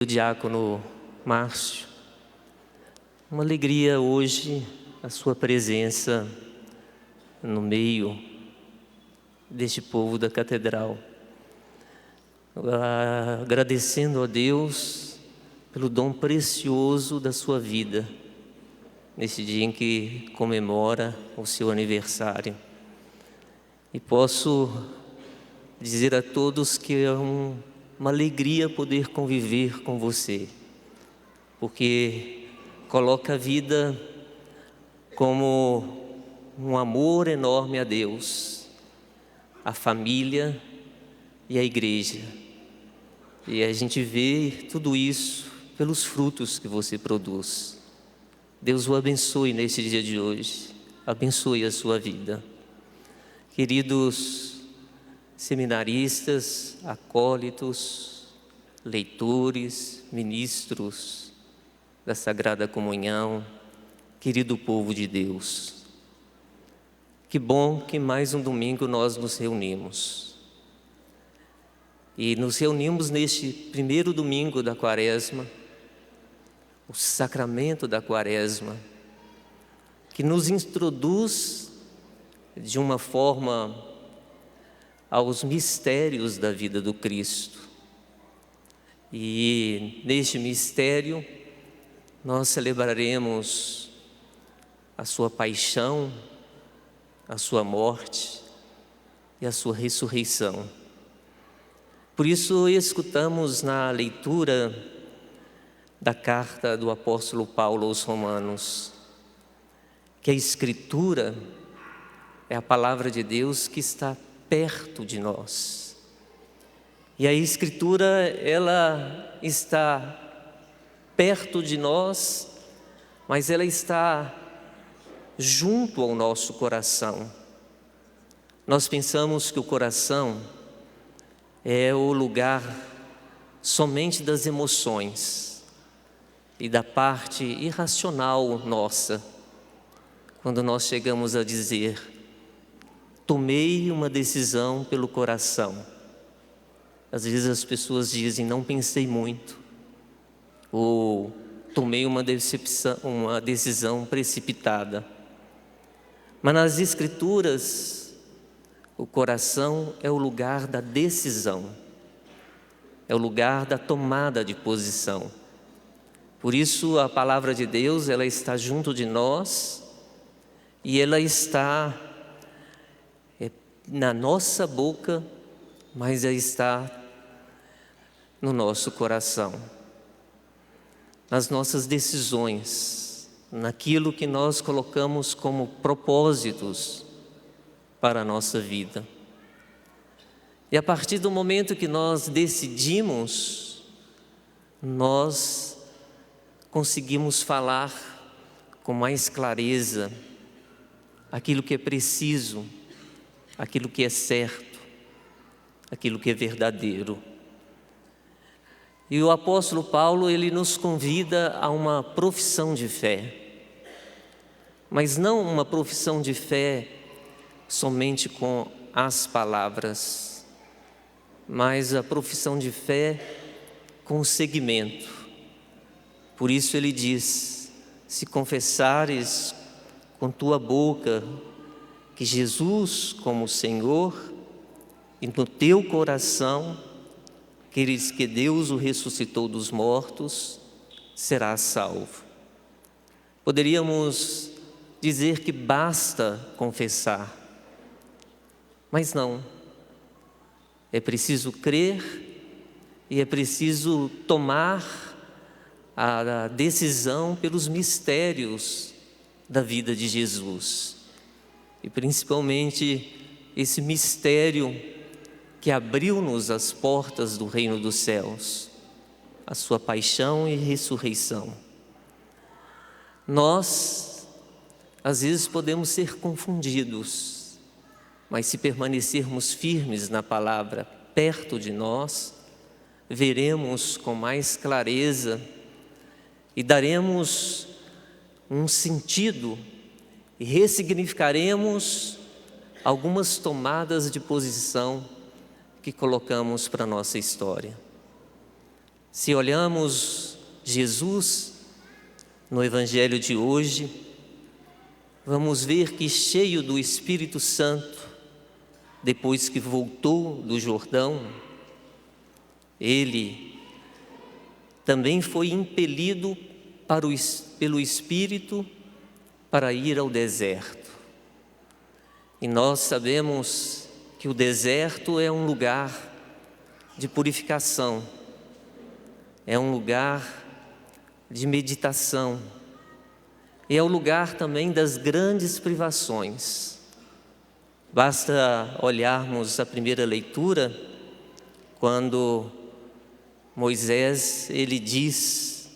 O diácono Márcio, uma alegria hoje a sua presença no meio deste povo da catedral. Agradecendo a Deus pelo dom precioso da sua vida, nesse dia em que comemora o seu aniversário. E posso dizer a todos que é uma alegria poder conviver com você, porque coloca a vida como um amor enorme a Deus, a família e a igreja. E a gente vê tudo isso pelos frutos que você produz. Deus o abençoe neste dia de hoje, abençoe a sua vida. Queridos seminaristas, acólitos, leitores, ministros da Sagrada Comunhão, querido povo de Deus, que bom que mais um domingo nós nos reunimos. E nos reunimos neste primeiro domingo da Quaresma, o sacramento da Quaresma, que nos introduz de uma forma aos mistérios da vida do Cristo. E neste mistério nós celebraremos a sua paixão, a sua morte e a sua ressurreição. Por isso escutamos na leitura da carta do apóstolo Paulo aos Romanos que a Escritura é a palavra de Deus que está perto de nós. E a Escritura, ela está perto de nós, mas ela está junto ao nosso coração. Nós pensamos que o coração é o lugar somente das emoções e da parte irracional nossa, quando nós chegamos a dizer: tomei uma decisão pelo coração. Às vezes as pessoas dizem: não pensei muito, ou tomei uma decisão precipitada. Mas nas Escrituras, o coração é o lugar da decisão, é o lugar da tomada de posição. Por isso a palavra de Deus, ela está junto de nós e ela está na nossa boca, mas ela está no nosso coração, nas nossas decisões, naquilo que nós colocamos como propósitos para a nossa vida. E a partir do momento que nós decidimos, nós conseguimos falar com mais clareza aquilo que é preciso, aquilo que é certo, aquilo que é verdadeiro. E o apóstolo Paulo, ele nos convida a uma profissão de fé, mas não uma profissão de fé somente com as palavras, mas a profissão de fé com o seguimento. Por isso ele diz: se confessares com tua boca que Jesus como Senhor, e no teu coração queres que Deus o ressuscitou dos mortos, serás salvo. Poderíamos dizer que basta confessar, mas não. É preciso crer e é preciso tomar a decisão pelos mistérios da vida de Jesus. E principalmente esse mistério que abriu-nos as portas do reino dos céus, a sua paixão e ressurreição. Nós, às vezes, podemos ser confundidos, mas se permanecermos firmes na palavra perto de nós, veremos com mais clareza e daremos um sentido e ressignificaremos algumas tomadas de posição que colocamos para a nossa história. Se olhamos Jesus no Evangelho de hoje, vamos ver que, cheio do Espírito Santo, depois que voltou do Jordão, ele também foi impelido pelo Espírito para ir ao deserto. E nós sabemos que o deserto é um lugar de purificação, é um lugar de meditação, e é o lugar também das grandes privações. Basta olharmos a primeira leitura, quando Moisés, ele diz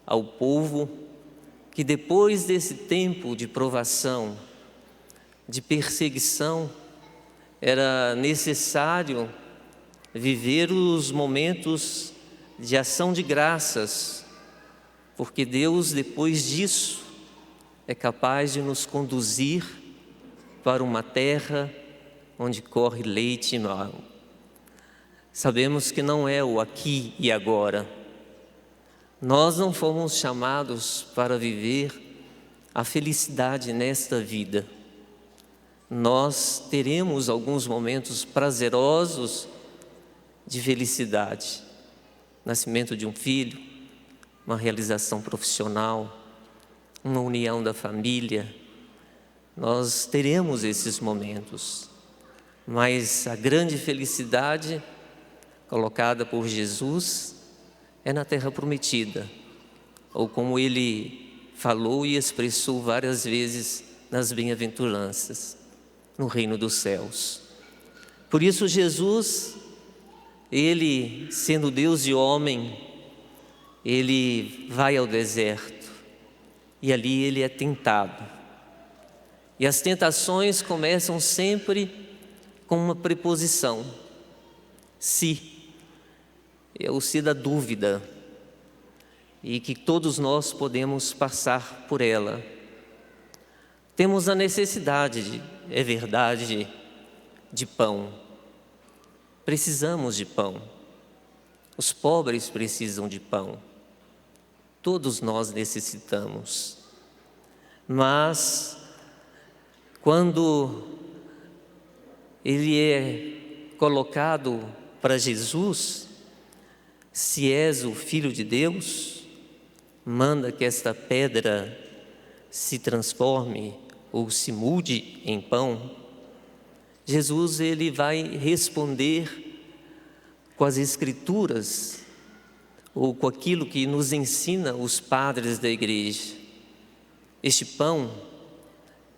ao povo que depois desse tempo de provação, de perseguição, era necessário viver os momentos de ação de graças, porque Deus, depois disso, é capaz de nos conduzir para uma terra onde corre leite e mel. Sabemos que não é o aqui e agora. Nós não fomos chamados para viver a felicidade nesta vida. Nós teremos alguns momentos prazerosos de felicidade. Nascimento de um filho, uma realização profissional, uma união da família. Nós teremos esses momentos, mas a grande felicidade colocada por Jesus é na terra prometida, ou como ele falou e expressou várias vezes nas bem-aventuranças, no reino dos céus. Por isso Jesus, ele sendo Deus e homem, ele vai ao deserto e ali ele é tentado. E as tentações começam sempre com uma preposição, se. É o se da dúvida, e que todos nós podemos passar por ela. Temos a necessidade, é verdade, de pão. Precisamos de pão. Os pobres precisam de pão. Todos nós necessitamos. Mas, quando ele é colocado para Jesus, se és o Filho de Deus, manda que esta pedra se transforme ou se mude em pão. Jesus, ele vai responder com as Escrituras, ou com aquilo que nos ensina os padres da igreja. Este pão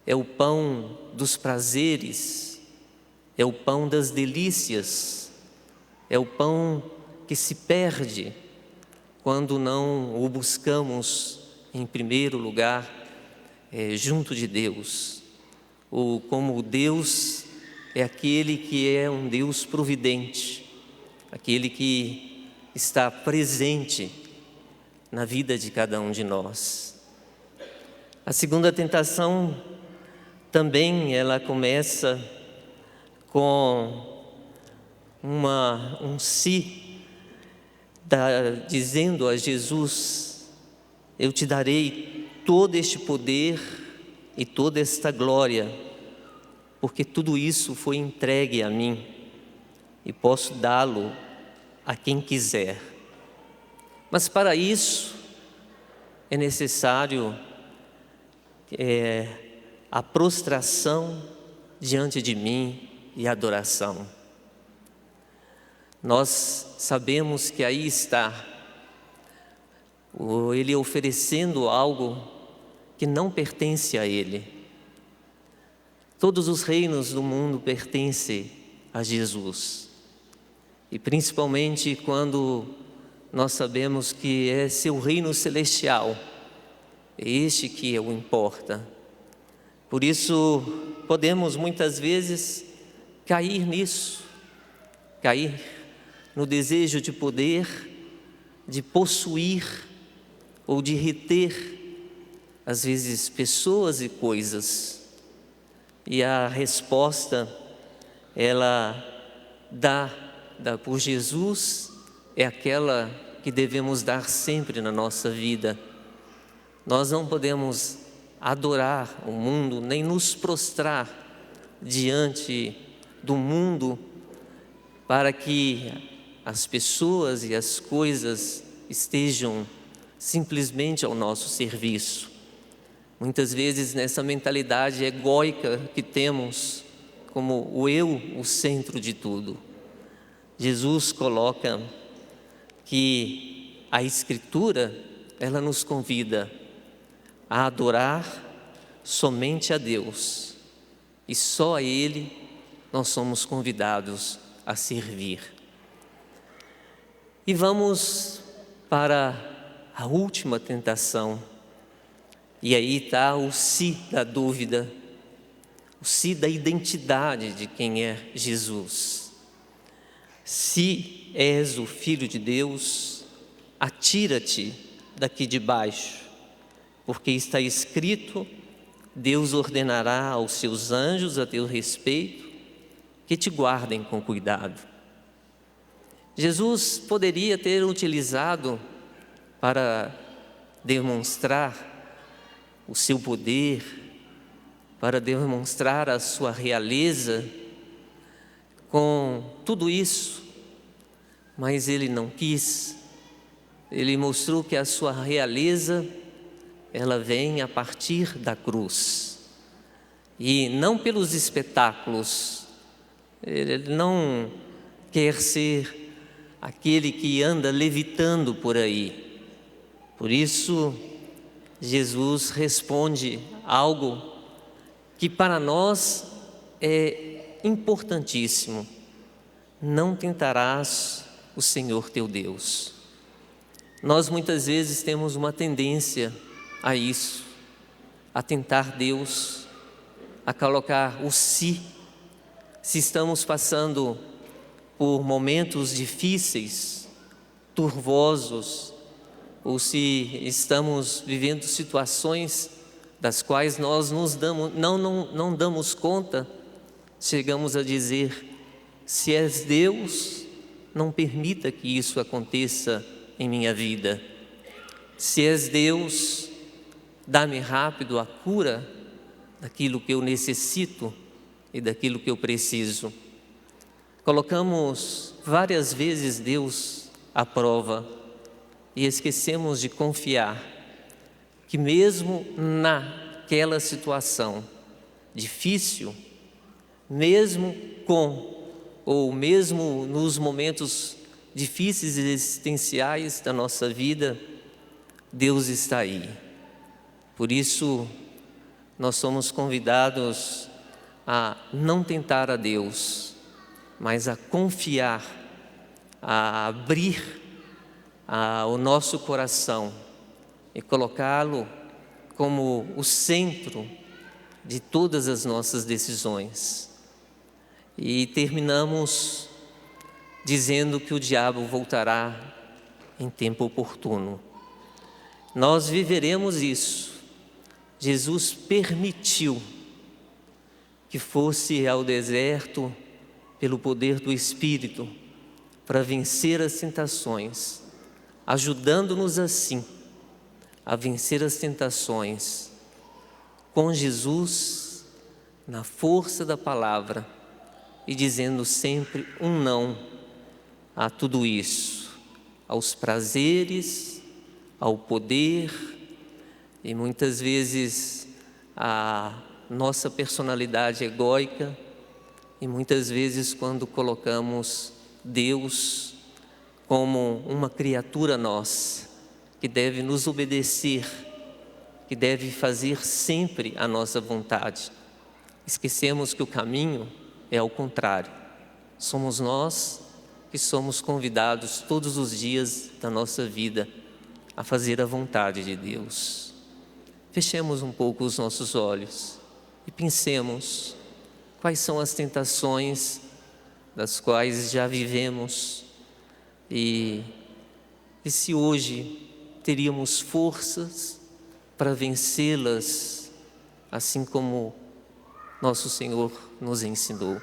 é o pão dos prazeres, é o pão das delícias, é o pão que se perde quando não o buscamos em primeiro lugar junto de Deus. Ou como Deus é aquele que é um Deus providente, aquele que está presente na vida de cada um de nós. A segunda tentação também ela começa com um si, dizendo a Jesus: eu te darei todo este poder e toda esta glória, porque tudo isso foi entregue a mim e posso dá-lo a quem quiser. Mas para isso é necessário a prostração diante de mim e a adoração. Nós sabemos que aí está ele oferecendo algo que não pertence a ele. Todos os reinos do mundo pertencem a Jesus. E principalmente quando nós sabemos que é seu reino celestial, é este que o importa. Por isso podemos muitas vezes cair nisso, cair no desejo de poder, de possuir ou de reter, às vezes, pessoas e coisas. E a resposta, ela dá por Jesus, é aquela que devemos dar sempre na nossa vida. Nós não podemos adorar o mundo, nem nos prostrar diante do mundo para que as pessoas e as coisas estejam simplesmente ao nosso serviço. Muitas vezes nessa mentalidade egóica que temos, como o eu, o centro de tudo. Jesus coloca que a Escritura, ela nos convida a adorar somente a Deus, e só a Ele nós somos convidados a servir. E vamos para a última tentação, e aí está o si da dúvida, o si da identidade de quem é Jesus. Se és o Filho de Deus, atira-te daqui de baixo, porque está escrito: Deus ordenará aos seus anjos a teu respeito, que te guardem com cuidado. Jesus poderia ter utilizado para demonstrar o seu poder, para demonstrar a sua realeza com tudo isso, mas ele não quis. Ele mostrou que a sua realeza, ela vem a partir da cruz, e não pelos espetáculos. Ele não quer ser aquele que anda levitando por aí. Por isso, Jesus responde algo que para nós é importantíssimo: não tentarás o Senhor teu Deus. Nós muitas vezes temos uma tendência a isso, a tentar Deus, a colocar o si. Se estamos passando por momentos difíceis, turvosos, ou se estamos vivendo situações das quais nós não damos conta, chegamos a dizer: se és Deus, não permita que isso aconteça em minha vida. Se és Deus, dá-me rápido a cura daquilo que eu necessito e daquilo que eu preciso. Colocamos várias vezes Deus à prova e esquecemos de confiar que mesmo naquela situação difícil, mesmo mesmo nos momentos difíceis e existenciais da nossa vida, Deus está aí. Por isso, nós somos convidados a não tentar a Deus, mas a confiar, a abrir o nosso coração e colocá-lo como o centro de todas as nossas decisões. E terminamos dizendo que o diabo voltará em tempo oportuno. Nós viveremos isso. Jesus permitiu que fosse ao deserto pelo poder do Espírito para vencer as tentações, ajudando-nos assim a vencer as tentações com Jesus, na força da palavra, e dizendo sempre um não a tudo isso, aos prazeres, ao poder, e muitas vezes a nossa personalidade egóica, e muitas vezes quando colocamos Deus como uma criatura nossa, que deve nos obedecer, que deve fazer sempre a nossa vontade. Esquecemos que o caminho é ao contrário. Somos nós que somos convidados todos os dias da nossa vida a fazer a vontade de Deus. Fechemos um pouco os nossos olhos e pensemos quais são as tentações das quais já vivemos e se hoje teríamos forças para vencê-las, assim como nosso Senhor nos ensinou.